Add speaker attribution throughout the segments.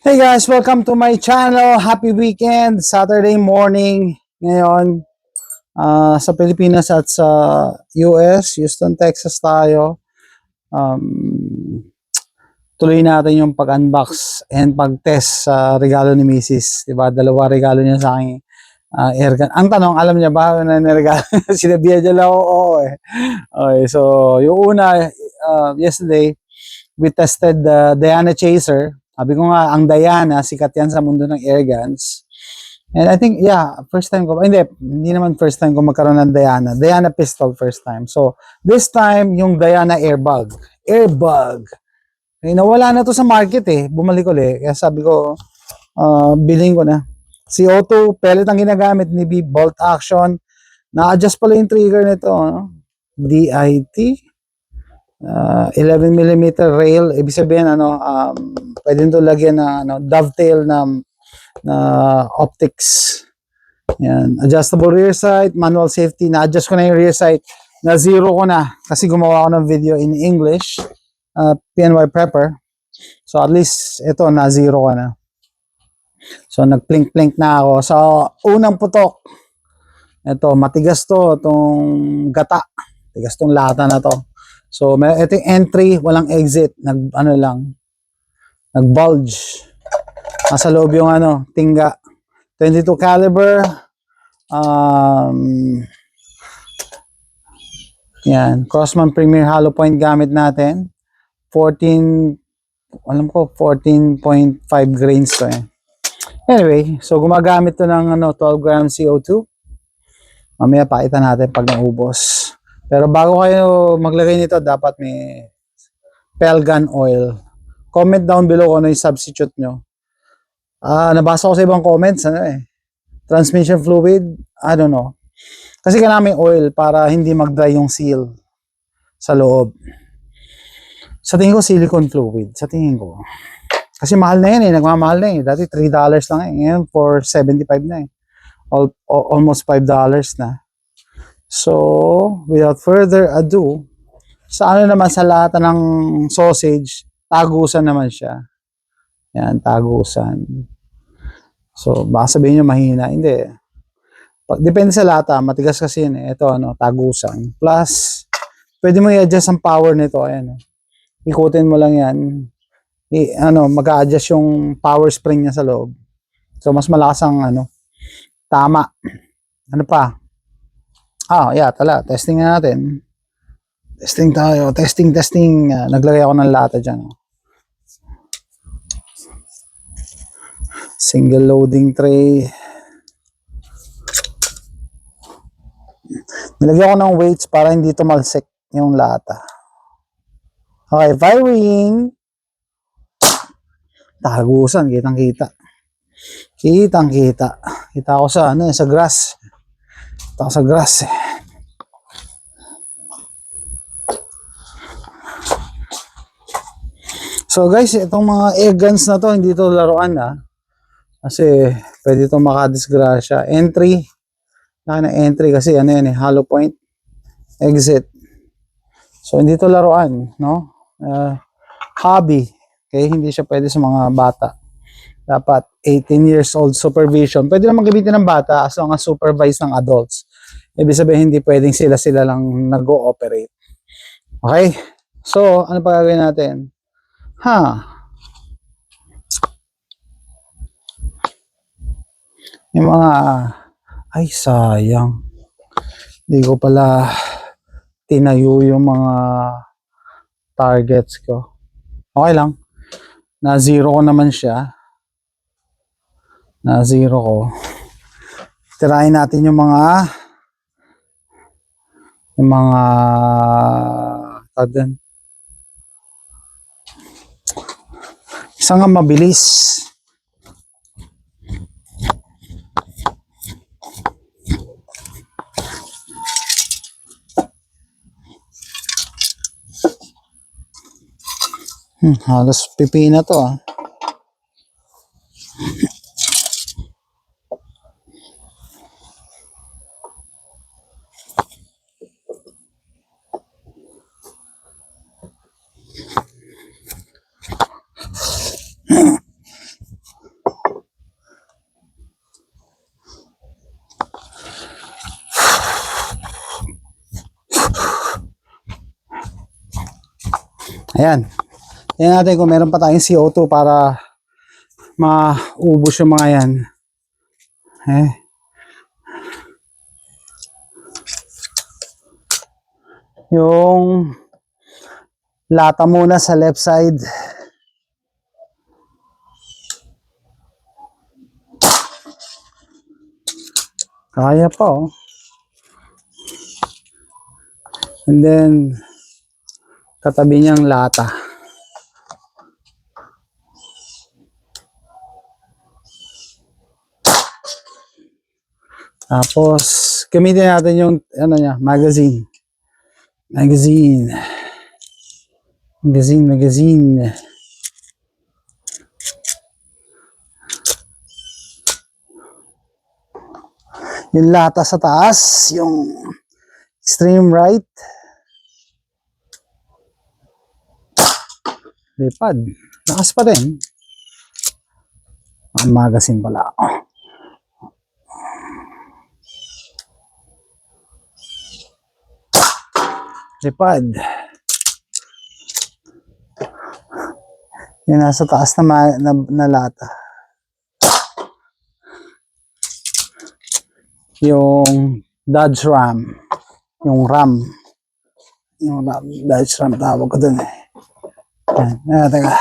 Speaker 1: Hey guys, welcome to my channel. Happy weekend, Saturday morning. Ngayon, sa Pilipinas at sa US, Houston, Texas tayo. Um, Tuloy natin yung pag-unbox and pag-test sa regalo ni Mrs. Diba? Dalawa regalo niya sa akin. Airgun. Ang tanong, alam niya ba na niregalo? Sinabihan niya lang ako, oo eh. Okay, so yung una, yesterday, we tested the Diana Chaser. Sabi ko nga, ang Diana, sikat yan sa mundo ng airguns. And I think, yeah, first time ko, hindi naman first time ko magkaroon ng Diana. Diana pistol first time. So, this time, yung Diana airbag. Airbag. Eh, nawala na to sa market eh. Bumalik ulit. Kaya sabi ko, bilhin ko na. CO2, pellet ang ginagamit ni B, bolt action. Na-adjust pala yung trigger nito. No? DIT. 11mm rail, ibig sabihin pwede nito lagyan na dovetail na optics. Yan, adjustable rear sight, manual safety. Na-adjust ko na yung rear sight, na zero ko na kasi gumawa ako ng video in English, PNY Prepper. So at least ito na zero ko na. So nag-plink-plink na ako. So unang putok, ito matigas to, itong gata, tigas tong lata na to. So, ito yung entry, walang exit, nag-bulge. Nasa loob yung tingga. 22 caliber. Yan, Crossman Premier Hollow Point gamit natin. 14.5 grains to eh. Anyway, so gumagamit to ng 12 grams CO2. Mamaya pakita natin pag naubos. Pero bago kayo maglagay nito, dapat may Pelgan oil. Comment down below kung ano yung substitute nyo. Nabasa ko sa ibang comments, transmission fluid, I don't know. Kasi kailangan may oil para hindi mag-dry yung seal sa loob. Sa tingin ko, silicone fluid. Sa tingin ko. Kasi mahal na yan eh, nagmamahal na eh. Dati $3 lang eh. Ngayon, for $75 na eh. Almost $5 na. So, without further ado, sa naman sa lata ng sausage, tagusan naman siya. Yan, tagusan. So, baka sabihin nyo mahina. Hindi. Depende sa lata, matigas kasi yun eh. Ito, tagusan. Plus, pwede mo i-adjust ang power nito. Ayan, ikutin mo lang yan. Mag-a-adjust yung power spring niya sa loob. So, mas malakas ang tama. Ano pa? Yeah, testing na natin. Testing tayo. Testing. Naglagay ako ng lata dyan. Single loading tray. Nilagyan ko ng weights para hindi tumalsik yung lata. Okay, firing. Tagusan, kitang-kita. Kitang-kita. Kita ko sa sa grass. Kita ko sa grass eh. So guys, itong mga airguns na to, hindi to laruan kasi pwede itong makadisgrasya. Entry, entry kasi yan hollow point, exit. So hindi to laruan, no? Hobby, okay? Hindi siya pwede sa mga bata. Dapat 18 years old supervision. Pwede naman gamitin ng bata as long as supervised ng adults. Ibig sabihin hindi pwedeng sila lang nag-ooperate. Okay? So, ano pa gagawin natin? Yung mga ay sayang, hindi ko pala tinayo yung mga targets ko. Okay lang, na zero ko naman siya, na zero ko. Tirahin natin yung mga isa nga mabilis. Halos pipina to Ayan. Tingnan natin kung meron pa tayong CO2 para maubos yung mga yan. Yung lata muna sa left side. Kaya pa oh. And then katabi niyang lata. Tapos gamitin natin yung ano niya, magazine. Magazine. Yung lata sa taas, yung extreme right. Lipad. Lakas pa rin. Ang magazine pala. Lipad. Yung nasa taas na lata. Yung Dodge Ram. Yung Ram. Dodge Ram tawag ko dun eh. Teka.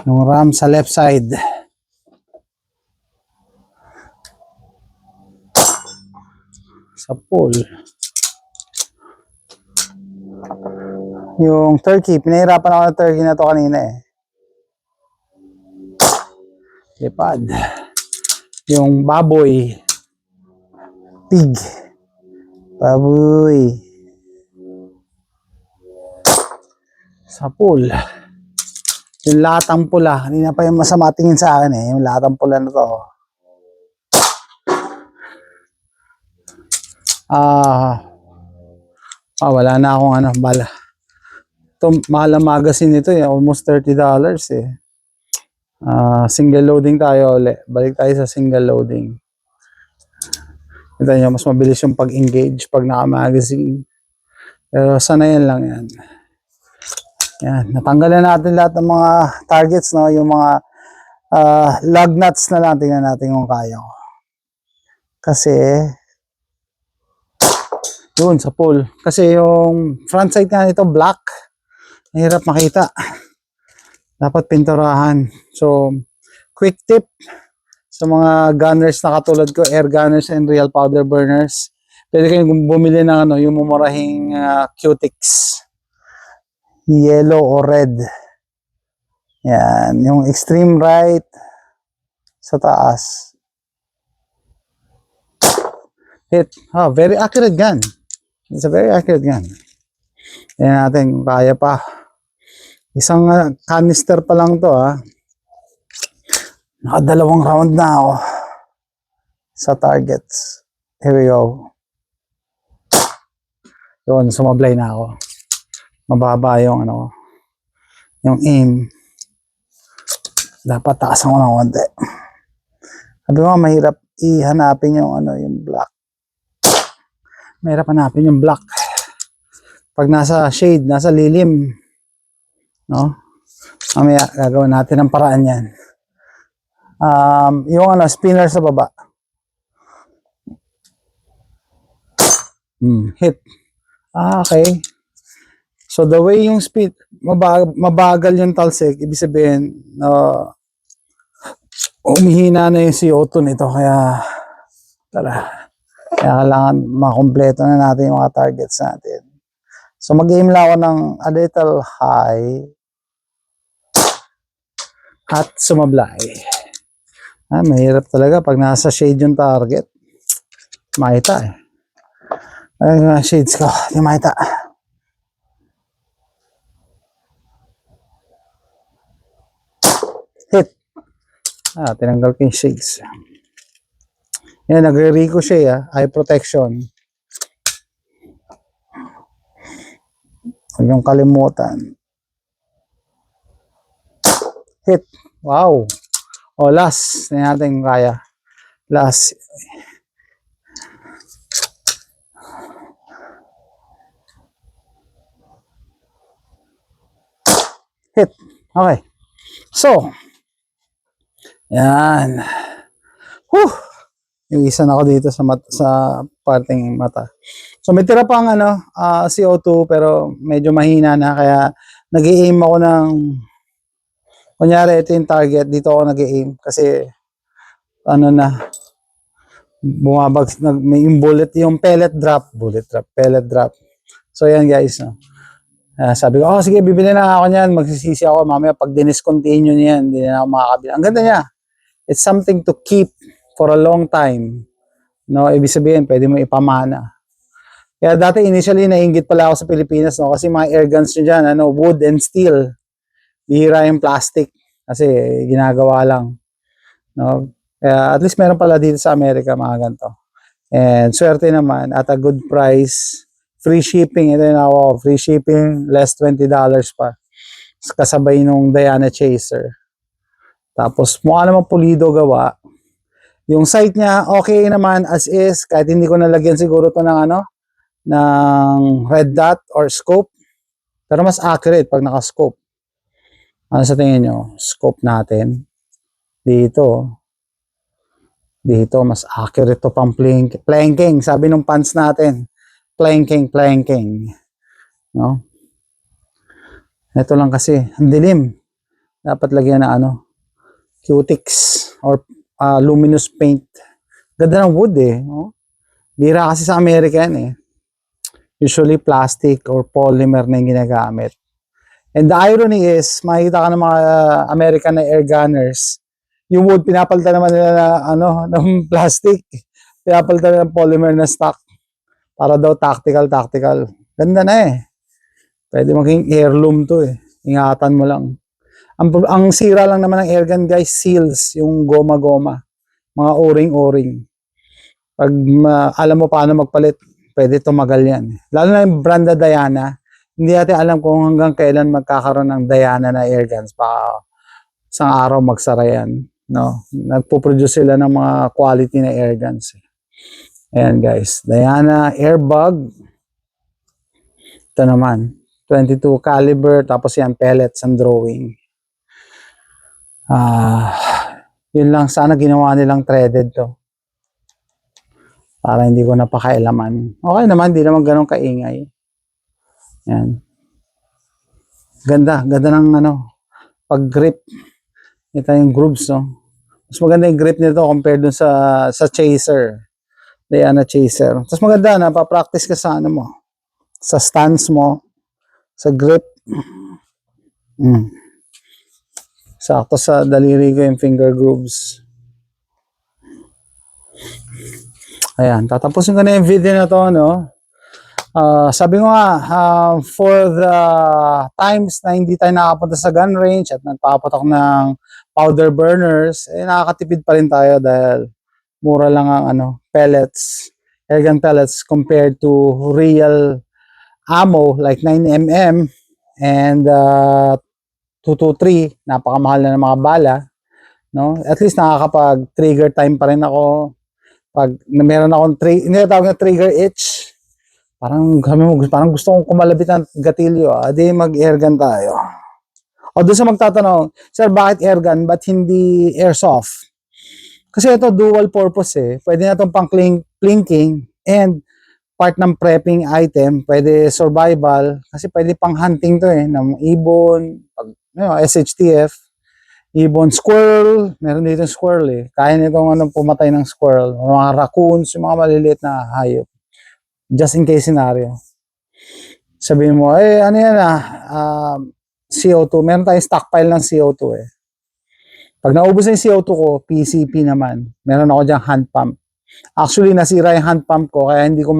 Speaker 1: Yung Ram sa left side. Sa pool. Yung turkey. Pinahirapan ako ng turkey na to kanina eh. Lipad. Yung baboy. Pig. Baboy. Sa pool. Yung latang pula. Kanina pa yung masama tingin sa akin eh. Yung latang pula na to. Wala na akong ano, bala. Ito, mahal ang magazine nito eh. Almost $30 eh. Single loading tayo ulit. Balik tayo sa single loading. Ito nyo, mas mabilis yung pag-engage pag naka-magazine. Pero sanayan lang yan. Yan, natanggalan natin lahat ng mga targets, no? Yung mga lug nuts na lang. Tingnan natin kung kaya ko. Kasi, yun, sa pool. Kasi yung front sight nga nito, black. Mahirap makita. Dapat pinturahan. So, quick tip sa mga gunners na katulad ko, air gunners and real powder burners. Pwede kayong bumili ng ano, yung mumurahing Q-Tix. Yellow or red. Yan, yung extreme right sa taas. Hit. Very accurate gun. It's a very accurate gun. Yan natin, kaya pa. Isang canister pa lang to ha. Nakadalawang round na ako sa targets. Here we go. Yun, sumablay na ako. Mababa yung ano, yung aim. Dapat taasan ko ng konti. Sabi mo, mahirap ihanapin yung ano, yung black. Mahirap hanapin yung black. Pag nasa shade, nasa lilim, no? Mamaya gagawin natin ang paraan yan. Yung ano, spinner sa baba. Hit. Okay. So the way yung speed, mabagal yung talsik, ibig sabihin, umihina na yung CO2 nito, kaya kailangan makompleto na natin yung mga targets natin. So mag-aim lang ako ng a little high at sumablay. Mahirap talaga pag nasa shade yung target. Makita eh. Ay, shades ko, di makita. Hit. Tinanggal ko yung shades. Yan, nagre-ricochet eye protection. Huwag yung kalimutan. Hit. Wow. Last. Hindi natin kaya. Last. Hit. Okay. So, yan. Whew! Yung isa na ako dito sa parting mata. So, may tira pang CO2 pero medyo mahina na kaya nag-i-aim ako ng kunyari ito yung target. Dito ako nag-i-aim kasi ano na may yung pellet drop. So, yan guys. No? Sabi ko, sige, bibili na ako niyan. Magsisisi ako. Mamaya pag diniscontinue niyan, hindi na ako makakabili. Ang ganda niya. It's something to keep for a long time. No, ibig sabihin, pwede mo ipamana. Kaya dati initially nainggit pala ako sa Pilipinas, no, kasi mga air guns nyo dyan, wood and steel. Bihira yung plastic kasi ginagawa lang. No? Kaya at least meron pala dito sa Amerika mga ganito. And swerte naman at a good price. Free shipping, ito yung ako, free shipping, less $20 pa. Kasabay nung Diana Chaser. Tapos mukha naman pulido gawa. Yung sight niya, okay naman as is, kahit hindi ko nalagyan siguro to ng ng red dot or scope. Pero mas accurate pag naka-scope. Ano sa tingin nyo? Scope natin. Dito, mas accurate to pang planking. Sabi nung pants natin, planking. No? Ito lang kasi, ang dilim. Dapat lagyan na cutics or luminous paint. Ganda ng wood no? Bira kasi sa Amerika yan Usually plastic or polymer na yung ginagamit. And the irony is, makikita ka ng mga American na air gunners, yung wood pinapalitan naman nila na ng plastic. Pinapalitan nila ng polymer na stock. Para daw tactical. Ganda na Pwede maging heirloom to Ingatan mo lang. Ang sira lang naman ng airgun guys, seals, yung goma-goma. Mga o-ring. Pag alam mo paano magpalit, pwede tumagal yan. Lalo na yung brand na Diana, hindi natin alam kung hanggang kailan magkakaroon ng Diana na airguns. Baka isang araw magsara yan. No? Nagpo-produce sila ng mga quality na airguns. Ayan guys, Diana Airbug. Ito naman, 22 caliber, tapos yan, pellets and drawing. Yun lang, sana ginawa nilang threaded to. Para hindi ko napakailaman. Okay naman, di naman ganun kaingay. Yan. Ganda ng pag-grip. Ito yung grooves, no? Mas maganda yung grip nito compared dun sa Chaser. Diana Chaser. Tapos maganda, napapractice ka sa mo. Sa stance mo. Sa grip. Sakto sa daliri ko yung finger grooves. Ayan, tatapusin ko na yung video na to, no? Sabi ko nga, for the times na hindi tayo nakapunta sa gun range at nagpapatok ng powder burners, nakakatipid pa rin tayo dahil mura lang ang pellets, airgun pellets compared to real ammo like 9mm and 223, napakamahal na ng mga bala, no? At least nakakapag trigger time pa rin ako. Pag meron akong tinatawag na trigger itch, parang gusto kong kumalabit ng gatilyo, di mag-airgun tayo. O doon sa magtatanong, sir, bakit airgun, ba't hindi airsoft? Kasi ito dual purpose Pwede na itong pang plinking and part ng prepping item, pwede survival, kasi pwede pang hunting to ng ibon, SHTF, ibon, squirrel, meron dito squirrel kaya nitong pumatay ng squirrel, mga raccoons, yung mga maliliit na hayop. Just in case scenario. Sabihin mo, ano yan CO2, meron tayong stockpile ng CO2 Pag naubos na yung CO2 ko, PCP naman, meron ako dyang hand pump. Actually, nasira yung hand pump ko, kaya hindi ko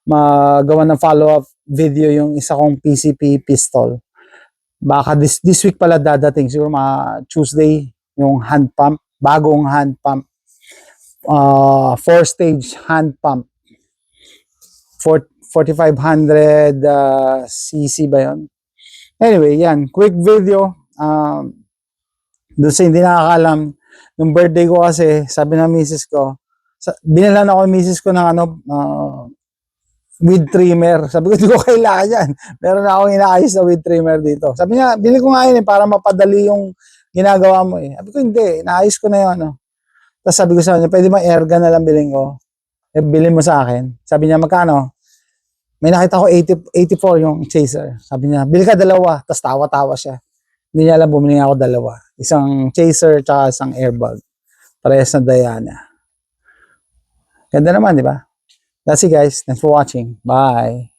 Speaker 1: magawa ng follow-up video yung isa kong PCP pistol. Baka this week pala dadating, siguro mga Tuesday, yung hand pump, bagong hand pump. 4-stage hand pump. 4,500 cc ba yun? Anyway, yan. Quick video. Doon sa hindi nakakalam, nung birthday ko kasi, sabi ng misis ko, binalan ako ng misis ko ng Weed trimmer. Sabi ko, hindi ko kailangan yan. Meron na akong inaayos na weed trimmer dito. Sabi niya, bili ko nga yun para mapadali yung ginagawa mo eh. Sabi ko, hindi. Inaayos ko na yun. Ano. Tapos sabi ko sa kanya, pwede ba airgun na lang bilhin ko? Eh, bilhin mo sa akin. Sabi niya, magkano? May nakita ko 84 yung chaser. Sabi niya, bili ka dalawa. Tapos tawa-tawa siya. Hindi niya alam, bumili ako dalawa. Isang chaser tsaka isang airbag. Parehas na Diana. Ganda naman, di ba? That's it guys. Thanks for watching. Bye.